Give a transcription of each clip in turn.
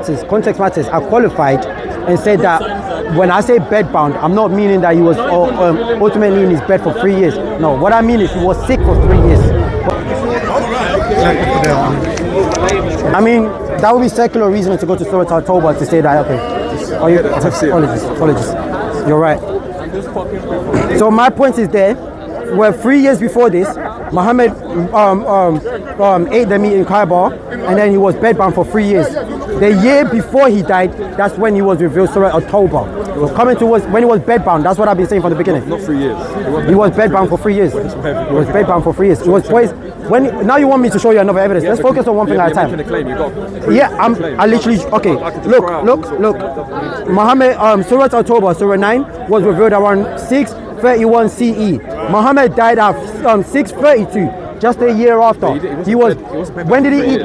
matters. I qualified and said that when I say bedbound, I'm not meaning that he was ultimately in his bed for 3 years. No, what I mean is he was sick for 3 years. I mean, that would be secular reason to go to Surah Al-Tawbah to say that, okay. Apologies. You're right. So my point is there, where 3 years before this, Muhammad ate the meat in Kyron, and then he was bedbound for 3 years. The year before he died, that's when he was revealed Surah Al-Tawbah. Coming towards when he was bedbound, that's what I've been saying from the beginning. Not 3 years. He was bedbound for 3 years. He was bedbound for 3 years. He was poisoned. Now you want me to show you another evidence. Let's focus on one thing at a time. I literally, okay, look. Muhammad, Surah Al-Tawbah, Surah 9, was revealed around 631 CE. Muhammad died at 632. Just a year after. When did he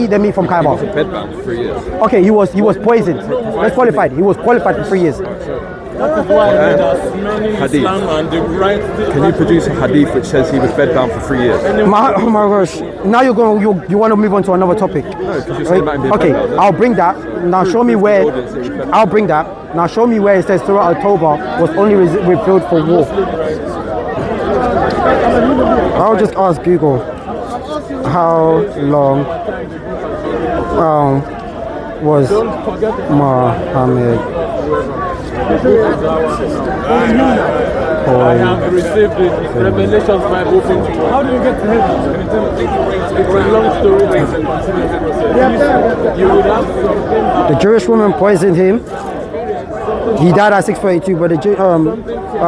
eat the meat from Kyron? He wasn't bedbound for 3 years. Okay, he was poisoned. Let's qualified. He was qualified for 3 years. That is why hadith. Can you produce a hadith which says he was bedbound for 3 years? Oh my gosh. Now you want to move on to another topic. No, because you're saying about him being okay, bedbound. I'll bring that. Now show me where. I'll bring that. Now show me where it says Surah Al-Tawbah was only revealed for war. I'll just ask Google how long was Muhammad I have received the revelations by open. How do you get to heaven? It's a long story. You would have the Jewish woman poisoned him. He died at 642, but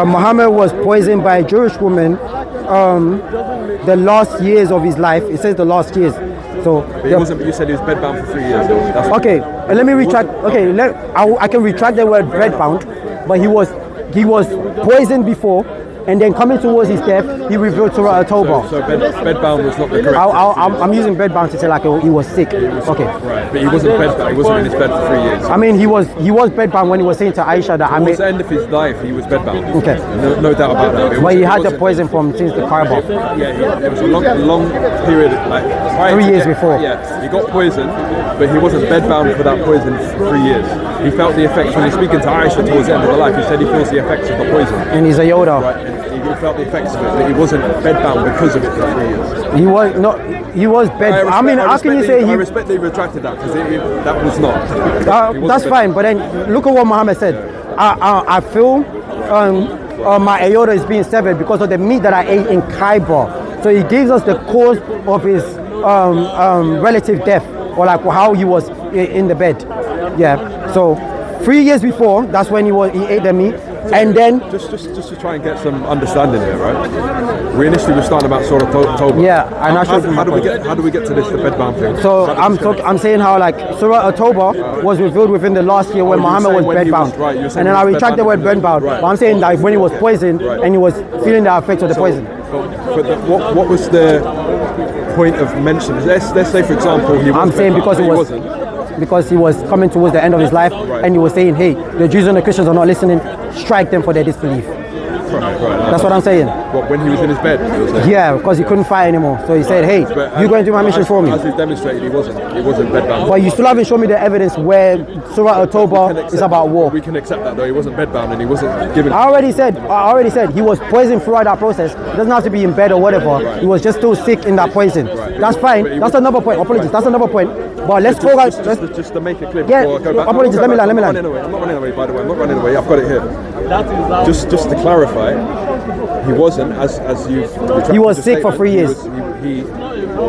Muhammad was poisoned by a Jewish woman the last years of his life. It says the last years. So but he wasn't, but you said he was bedbound for 3 years. Okay, let me retract. Okay, I can retract the word bedbound, but he was poisoned before, and then coming towards his death, he revealed Surah Al-Tawbah. So bedbound was not the correct. I'm using bedbound to say like he was sick. Okay. Right, but he wasn't bedbound. He wasn't in his bed for 3 years. I mean, he was bedbound when he was saying to Aisha that towards the end of his life, he was bedbound. Okay. No doubt about that. But he had the poison from since the Kyron. Yeah, it was a long period, like 3 years before. Yeah, he got poisoned, but he wasn't bedbound for that poison for 3 years. He felt the effects when he's speaking to Aisha towards the end of the life. He said he feels the effects of the poison. And he's a Yoda. Right, and he felt the effects of it, but he wasn't bedbound because of it for 3 years. He was not. He was bedbound. I mean, how can you say he? I respect that he retracted that because that was not. That's fine, but then look at what Muhammad said. I feel my aorta is being severed because of the meat that I ate in Kyron. So he gives us the cause of his relative death, or like how he was in the bed. Yeah. So 3 years before, that's when he ate the meat. And then just to try and get some understanding here, right? We initially were starting about Surah Al-Tawbah. Yeah, and how do we get to this, the bedbound thing? So I'm saying how like Surah Al-Tawbah was revealed within the last year when Muhammad was bedbound. Right, and then I retract the word bedbound. Right. But I'm saying like when he was poisoned and he was feeling the effects of the poison. What was the point of mention? Let's say for example he was. I'm saying because he was coming towards the end of his life, and he was saying, hey, the Jews and the Christians are not listening, strike them for their disbelief. Right. That's what I'm saying. What, when he was in his bed? Yeah, because he couldn't fight anymore. So he said, hey, you're going to do my mission for me. As he's demonstrated, he wasn't bedbound. But you still haven't shown me the evidence where Surah Al-Tawbah is about war. We can accept that though, he wasn't bedbound and he wasn't given... I already said he was poisoned throughout that process. It doesn't have to be in bed or whatever. Right. He was just still sick in that poison. Right. That's fine. That's another point. Apologies. That's another point. But let's go back. Just to make it clear yeah, before I go back. Apologies, let me land. I'm not running away, by the way. I'm not running away. I've got it here. Just to clarify, he wasn't, as you've... He was sick for 3 years. He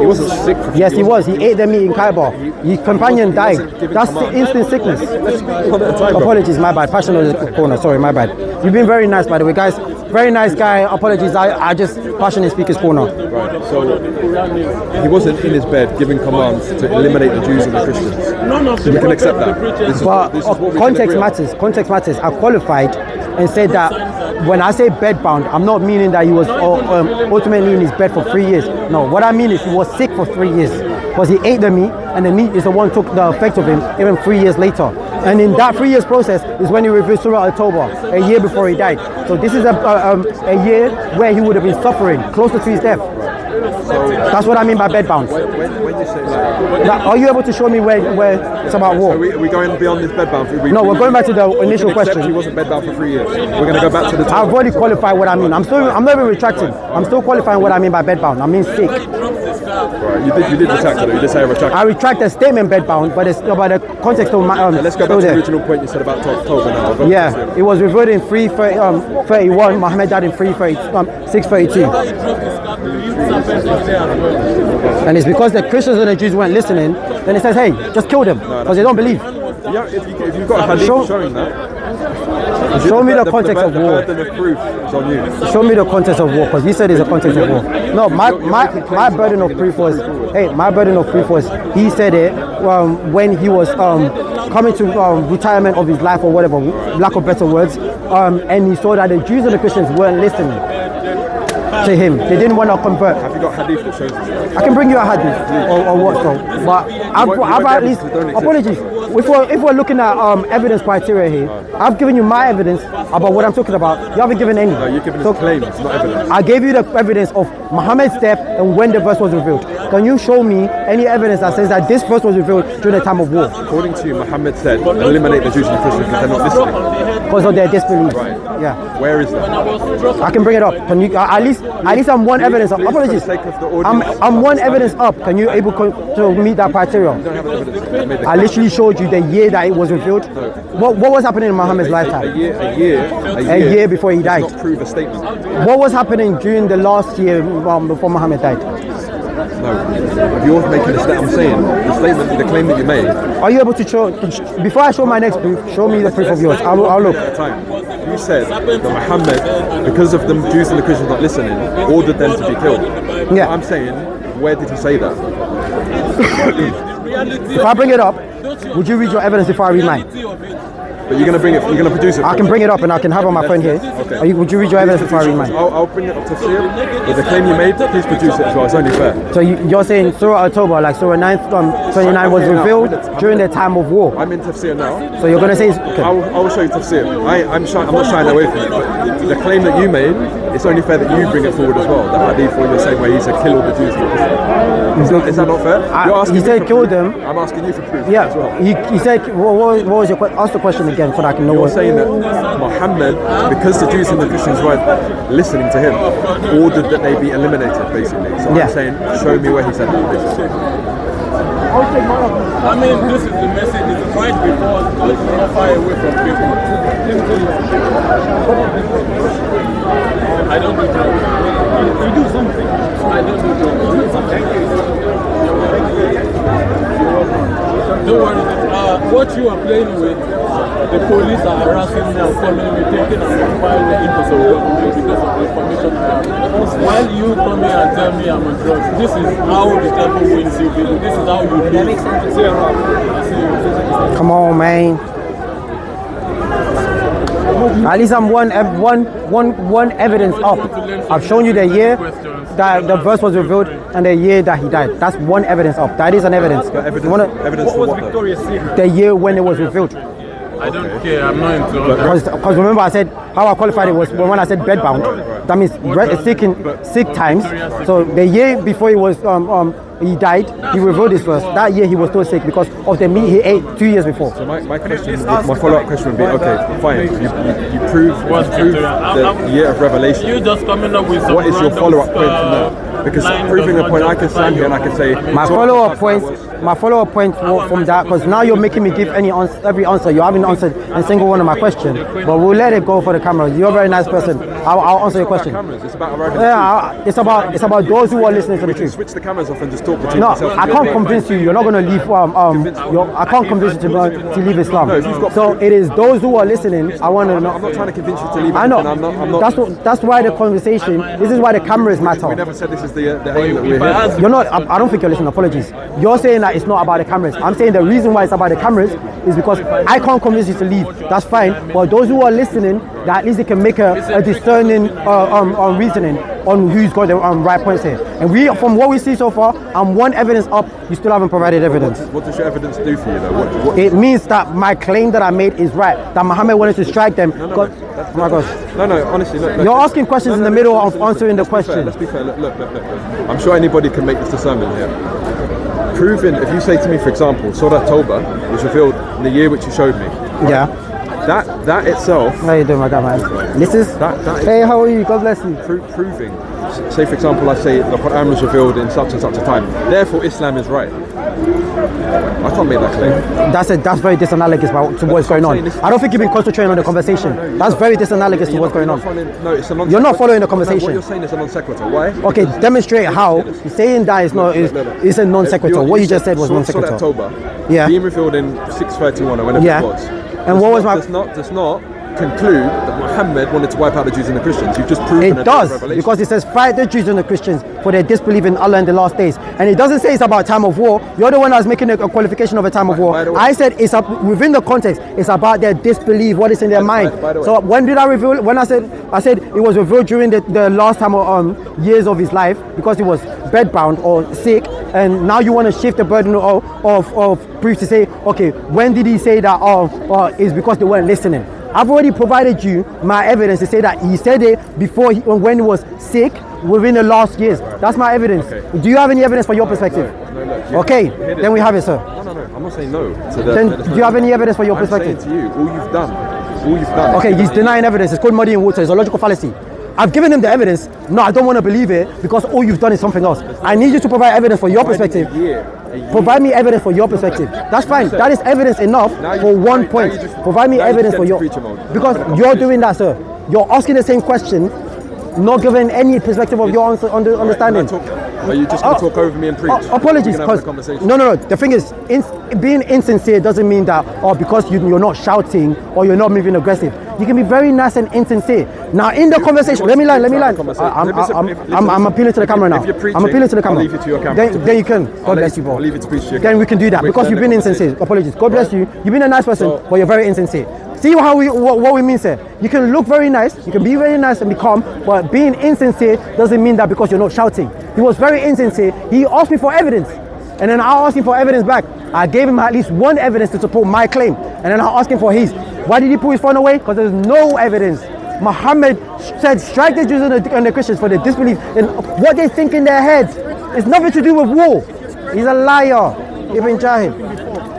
wasn't sick for 3 years. Yes, he was. He ate the meat in Kyron. His companion died. That's instant sickness. Apologies, my bad. Passion on the corner. Sorry, my bad. You've been very nice, by the way, guys. Very nice guy. Apologies. I just passion in speaker's corner. Right. So he wasn't in his bed giving commands to eliminate the Jews and the Christians. You can accept that. Context matters. Context matters. I qualified and said that when I say bedbound, I'm not meaning that he was ultimately in his bed for 3 years. No, what I mean is he was sick for 3 years because he ate the meat, and the meat is the one took the effect of him even 3 years later. And in that 3 years process is when he revealed Surah Al-Tawbah, a year before he died. So this is a year where he would have been suffering closer to his death. That's what I mean by bedbound. When you say like, Are you able to show me where it's about war? are we going beyond this bedbound? No, we're going back to the initial we can accept question. He wasn't bedbound for 3 years. We're going to go back to the. I've already qualified what I mean. I'm not even retracting. I'm still qualifying what I mean by bedbound. I mean sick. Right, you did retract it. You did say a retract. I retract the statement bedbound, but it's about the context of my. Let's go back to the original point you said about October now. Yeah, it was revealed in 331. Muhammad died in 632. And it's because the Christians and the Jews weren't listening. Then it says, hey, just kill them because they don't believe. Yeah, if you've got a hadith showing that. Show me the context of war. The burden of proof is on you. Show me the context of war, because you said it's a context of war. No, my burden of proof was, he said it when he was coming to retirement of his life or whatever, lack of better words, and he saw that the Jews and the Christians weren't listening to him. They didn't want to convert. Have you got hadith that shows this? I can bring you a hadith or what so, but I've at least, apologies. If we're looking at evidence criteria here, I've given you my evidence about what I'm talking about. You haven't given any. No, you've given us claims, not evidence. I gave you the evidence of Muhammad's death and when the verse was revealed. Can you show me any evidence that says that this verse was revealed during the time of war? According to you, Muhammad said, eliminate the Jews and the Christians because they're not listening. Because of their disbelief. Right. Yeah. Where is that? I can bring it up. Can you at least I'm one evidence up. Apologies. I'm one evidence up. Can you able to meet that criteria? You don't have evidence. I literally showed you the year that it was revealed. No. What was happening in Muhammad's lifetime? A year before he died. Does not prove a statement. What was happening during the last year before Muhammad died? No, you're making a statement. I'm saying the statement, the claim that you made. Are you able to show? Before I show my next proof, show me the proof of yours. I'll look. At the time, you said that Muhammad, because of the Jews and the Christians not listening, ordered them to be killed. Yeah. I'm saying, where did he say that? If I bring it up, would you read your evidence before I read mine? But you're going to bring it, you're going to produce it. I can bring it up and I can have it on my phone here. Okay. Would you read your evidence before I read mine? I'll bring it up to see it. But the claim you made, please produce it as well. It's only fair. So you're saying Surah October, like Surah 29 was revealed during the time of war. I'm in tafsir now. So you're going to say... Okay. I will show you tafsir. I'm not shying away from it. But the claim that you made, it's only fair that you bring it forward as well. That hadith where you're saying where he said kill all the Jews. Is that not fair? You're asking he said kill proof. them. I'm asking you for proof Yeah. as well. He said, what was your question? Ask the question again so that I can know You're what... saying that Muhammad, because the Jews and the Christians weren't listening to him, ordered that they be eliminated, basically. So Yeah. I'm saying, show me where he said that, basically. I mean, this is the message. It's right before us. Don't not far away from people. I don't do drugs. You do something. I don't do drugs. Don't worry. What you are playing with, the police are harassing me and following me, taking and filing me into some documents because of the information I have. While you come here and tell me I'm on drugs, this is how the devil wins you people. This is how you do it. Come on, man. At least I'm one evidence up. I've shown you the year that the verse was revealed and the year that he died. That's one evidence up. That is an evidence. Evidence for what? The year when it was revealed. I don't care, I'm not into all that. Because remember I said how I qualified it was when I said bedbound. That means sick times. So the year before he was he died, he revealed this verse. That year he was still sick because of the meat he ate 2 years before. So my follow-up question would be, okay, fine, you prove the year of revelation. You just coming up with some what is your follow-up point from that? Because proving a point, I can stand here and I can say... My follow-up point from that, because now you're making me give every answer. You haven't answered a single one of my questions, but we'll let it go for the camera. You're a very nice person. I'll answer your question. It's about arriving at the truth. It's about those who are listening to the truth. Switch the cameras off and just talk between No, yourself. I can't convince you. You're not going to leave. I can't convince you to leave Islam. No, so it is those who are listening. I want to know. I'm not trying to convince you to leave. I know. I'm not. That's why the conversation. This is why the cameras matter. We never said this is the aim that we're here. You're not. I don't think you're listening. Apologies. You're saying that it's not about the cameras. I'm saying the reason why it's about the cameras is because I can't convince you to leave. That's fine. But those who are listening, that at least they can make a discerning reasoning on who's got the right points here. And from what we see so far, I'm one evidence up, you still haven't provided evidence. What does your evidence do for you though? It means that my claim that I made is right, that Muhammad wanted to strike them. Oh my gosh. No, honestly, look. You're asking questions in the middle of answering the question. Let's be fair, look. I'm sure anybody can make this discernment here. Proving, if you say to me, for example, Surah Tawbah was revealed in the year which you showed me. Right? Yeah. That itself. How you doing, my guy, man? This is. Hey, how are you? God bless you. Proving. Say, for example, I say the Quran was revealed in such and such a time. Therefore, Islam is right. I can't make that claim. That's very disanalogous to what's going on. I don't think you've been concentrating on the conversation. That's very disanalogous to what's going on. It's a non-sequitur. You're not following the conversation. No, what you're saying is a non sequitur. Why? Okay, demonstrate how. You're saying that is a non sequitur. What you just said was non sequitur. Yeah. Being revealed in 631 or whenever it was. And what was my? Does not conclude that Muhammad wanted to wipe out the Jews and the Christians. You've just proven it does, because it says fight the Jews and the Christians for their disbelief in Allah in the last days, and it doesn't say it's about a time of war. You're the one that's making a qualification of a time of war. I said it's within the context, it's about their disbelief, what is in their mind. So when did I reveal? When I said it was revealed during the last time of years of his life, because he was bedbound or sick, and now you want to shift the burden of proof to say, okay, when did he say that? It's because they weren't listening. I've already provided you my evidence to say that he said it before when he was sick within the last years. That's my evidence. Okay. Do you have any evidence for your perspective? No. Okay, then we have it, sir. No. I'm not saying no. Then do you have any evidence for your perspective? I'm saying to you, all you've done. Okay, he's denying evidence. It's called muddying water. It's a logical fallacy. I've given him the evidence. No, I don't want to believe it because all you've done is something else. I need you to provide evidence for your perspective. Provide me evidence for your perspective. That's fine. That is evidence enough for 1 point. Provide me evidence for your... Because you're doing that, sir. You're asking the same question, not giving any perspective of your understanding. Are you just going to talk over me and preach? Apologies. No. The thing is, being insincere doesn't mean that because you're not shouting or you're not moving aggressive. You can be very nice and insincere. Now, in the conversation, let me line. I'm appealing to the camera now. I'm appealing to the camera. I'll leave it to your camera. Then you can. God bless you, bro. I'll leave it to preach to your Then we can do that because you've been insincere. Apologies. God bless you. You've been a nice person, but you're very insincere. See how what we mean, sir? You can look very nice, you can be very nice and be calm, but being insincere doesn't mean that because you're not shouting. He was very insincere. He asked me for evidence, and then I asked him for evidence back. I gave him at least one evidence to support my claim, and then I asked him for his. Why did he pull his phone away? Because there's no evidence. Muhammad said, strike the Jews and the Christians for their disbelief in what they think in their heads. It's nothing to do with war. He's a liar. Ibn Jahil.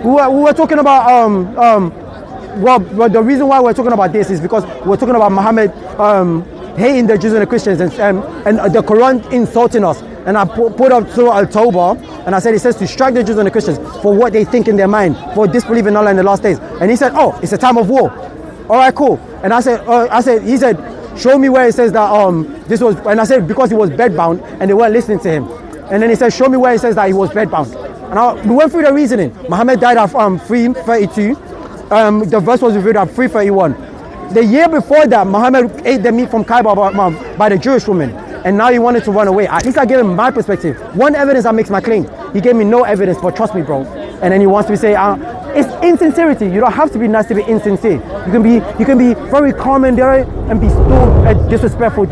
We were talking about well, the reason why we're talking about this is because we're talking about Muhammad hating the Jews and the Christians and the Quran insulting us. And I put up Surah Al-Tawbah and I said it says to strike the Jews and the Christians for what they think in their mind, for disbelief in Allah in the last days. And he said, oh, it's a time of war. All right, cool. And he said, show me where it says that this was, and I said because he was bedbound and they weren't listening to him. And then he said, show me where it says that he was bedbound. And we went through the reasoning. Muhammad died at 332. The verse was revealed at 331. The year before that, Muhammad ate the meat from Kyron by the Jewish woman, and now he wanted to run away. At least I gave him my perspective. One evidence that makes my claim. He gave me no evidence, but trust me, bro. And then he wants me to say, it's insincerity. You don't have to be nice to be insincere. You can be very calm and be still disrespectful.